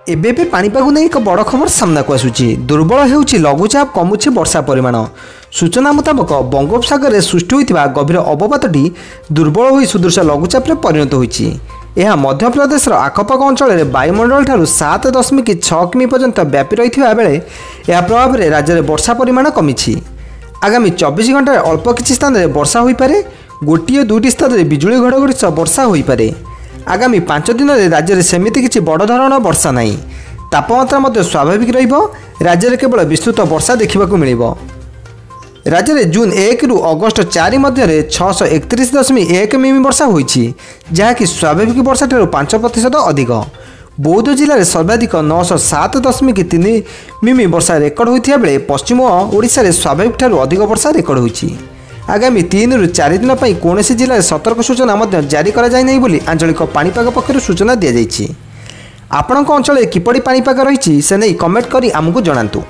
एबे पानीपाग नहीं एक बड़ खबर सामना को आसूची। दुर्बल होउची लघुचाप, कमुची वर्षा परिमाण। सूचना मुताबक बंगोपसागर में सृष्टि होता गभीर अवपातटी दुर्बल हो सुदृश लघुचाप परिणत होती। यह मध्यप्रदेश आखपाख अंचल वायुमंडल ठारू 7.6 किमी पर्यंत व्यापी रही बेले यह प्रभाव में राज्य में वर्षा परिमाण कमी। आगामी 24 घंटे अल्प किसी स्थान में वर्षा हो पारे, गोटे दुईटी स्थान में बिजुली घड़घड़ी सह वर्षा हो पारे। आगामी 5 दिन में राज्य में सेमिति किसी बड़ धरण वर्षा नहीं। तापमात्रा स्वाभाविक रहिबो। राज्य में केवल विस्तृत वर्षा देखा मिल। राज्य में जून 1 रु अगस्त 4 मध्य 631.1 मिमी वर्षा होती, जहाँकि स्वाभाविक वर्षा ठारू 5% अधिक। बौद्ध जिले में सर्वाधिक 907.3 मिमी वर्षा रेकर्ड होता बेले पश्चिम ओडिशा रे स्वाभाविक ठारू अधिक वर्षा रेकर्ड होती। आगामी 3 रु 4 दिन पर कौन जिले में सतर्क सूचना जारी कर आंचलिक पाणीपाग पक्षर सूचना दी जाइए। आपण अंचल किपरि पाणीपाग रही से नहीं कमेंट करी आमको जणातु।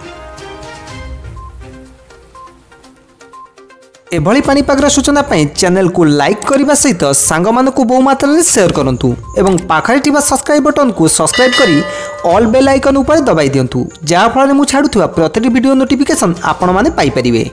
एभली पाणीपागर सूचना पाई चैनल को लाइक करने सहित सांग मानकु बहु मात्रा शेयर करंतु एवं पाखरे थिबा सब्सक्राइब बटन को सब्सक्राइब करी ऑल बेल आइकन उपर दबाई दियंतु, जहाँ फल मु छाड़ुवा प्रति वीडियो नोटिफिकेशन आपण माने पाई परिबे।